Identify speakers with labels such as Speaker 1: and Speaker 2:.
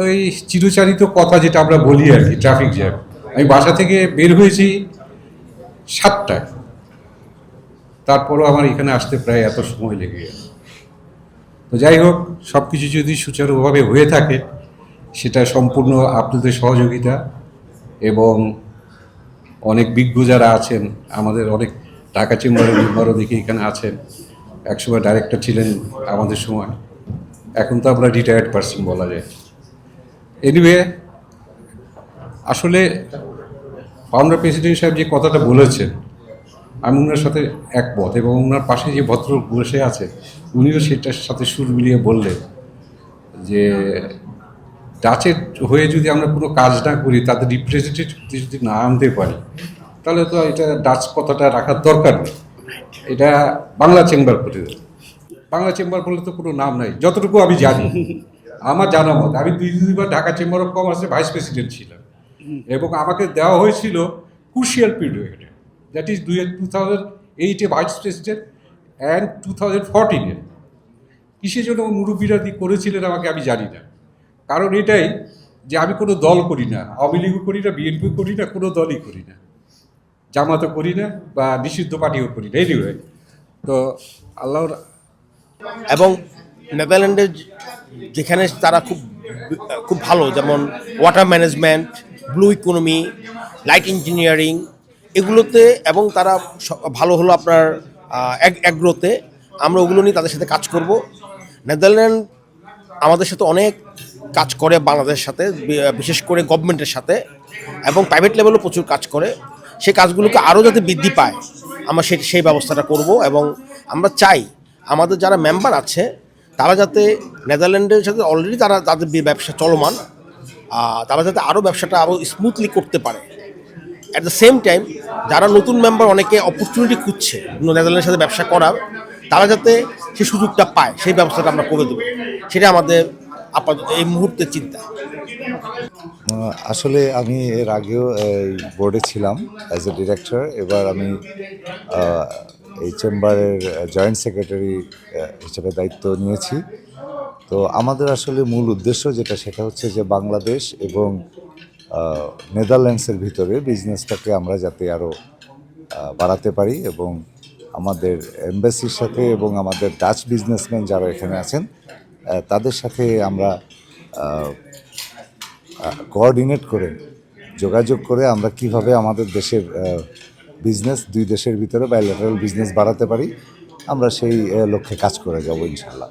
Speaker 1: ওই চিরচারিত কথা যেটা আমরা বলি আর কি, ট্রাফিক জ্যাম। আমি বাসা থেকে বের হয়েছি 7টায়, তারপরও আমার এখানে আসতে প্রায় এত সময় লেগে গেল। তো যাই হোক, সব কিছু যদি সুচারুভাবে হয়ে থাকে সেটা সম্পূর্ণ আপনাদের সহযোগিতা এবং অনেক বিজ্ঞ যারা আছেন, আমাদের অনেক ঢাকা চেম্বারের মেম্বারও দেখি এখানে আছেন, একসময় ডাইরেক্টর ছিলেন আমাদের সময়, এখন তো আমরা রিটায়ার্ড পারসন বলা যায়। এনিওয়ে, আসলে ফাউন্ডার প্রেসিডেন্ট সাহেব যে কথাটা বলেছেন আমি ওনার সাথে একমত, এবং ওনার পাশে যে ভদ্রলোক বসে আছে উনিও সেটার সাথে সুর মিলিয়ে বললেন যে ডাচের হয়ে যদি আমরা কোনো কাজ না করি, তাদের রিপ্রেজেন্টেটিভ যদি না আনতে পারি, তাহলে তো এটা ডাচ কথাটা রাখার দরকার নেই। এটা বাংলা চেম্বার করে দেবে। বাংলা চেম্বার বলে তো কোনো নাম নাই যতটুকু আমি জানি, আমার জানা মত। আমি দুইবার ঢাকা চেম্বার অফ কমার্সের ভাইস প্রেসিডেন্ট ছিলাম, এবং আমাকে দেওয়া হয়েছিল ক্রুশিয়াল পিরিয়ডে, দ্যাট ইজ 2008-এ ভাইস প্রেসিডেন্ট অ্যান্ড 2014-এ। কিসের জন্য মুরব্বীরা করেছিলেন আমাকে আমি জানি না। কারণ এটাই যে আমি কোনো দল করি না, আওয়ামী লীগও করি না, বিএনপিও করি না, কোনো দলই করি না, জামাতও করি না, বা নিষিদ্ধ পার্টিও করি না। এনিওয়ে, তো আল্লাহর
Speaker 2: এবং নেদারল্যান্ডের যেখানে তারা খুব খুব ভালো, যেমন water management, blue economy, light engineering, এগুলোতে, এবং তারা ভালো হলো আপনার অ্যাগ্রোতে। আমরা ওগুলো নিয়ে তাদের সাথে কাজ করব। নেদারল্যান্ড আমাদের সাথে অনেক কাজ করে বাংলাদেশের সাথে, বিশেষ করে গভর্নমেন্টের সাথে, এবং প্রাইভেট লেভেলও প্রচুর কাজ করে। সেই কাজগুলোকে আরও যাতে বৃদ্ধি পায় আমরা সেই ব্যবস্থাটা করব। এবং আমরা চাই আমাদের যারা মেম্বার আছে তারা যাতে নেদারল্যান্ডের সাথে অলরেডি তাদের ব্যবসা চলমান, তারা যাতে আরও ব্যবসাটা আরও স্মুথলি করতে পারে। অ্যাট দ্য সেম টাইম যারা নতুন মেম্বার অনেকে অপরচুনিটি খুঁজছে নেদারল্যান্ডের সাথে ব্যবসা করার, তারা যাতে সেই সুযোগটা পায় সেই ব্যবস্থাটা আমরা করে দেবো। সেটা আমাদের আপাতত এই মুহূর্তে চিন্তা।
Speaker 3: আসলে আমি এর আগেও এই বোর্ডে ছিলাম অ্যাজ এ ডিরেক্টর। এবার আমি এই চেম্বারের জয়েন্ট সেক্রেটারি হিসেবে দায়িত্ব নিয়েছি। তো আমাদের আসলে মূল উদ্দেশ্য যেটা, সেটা হচ্ছে যে বাংলাদেশ এবং নেদারল্যান্ডসের ভিতরে বিজনেসটাকে আমরা যাতে আরও বাড়াতে পারি, এবং আমাদের এমবাসির সাথে এবং আমাদের ডাচ বিজনেসম্যান যারা এখানে আছেন তাদের সাথে আমরা কোঅর্ডিনেট করে, যোগাযোগ করে আমরা কিভাবে আমাদের দেশের বিজনেস, দুই দেশের ভিতরে বাইলেটারাল বিজনেস বাড়াতে পারি, আমরা সেই লক্ষ্যে কাজ করে যাব ইনশাআল্লাহ।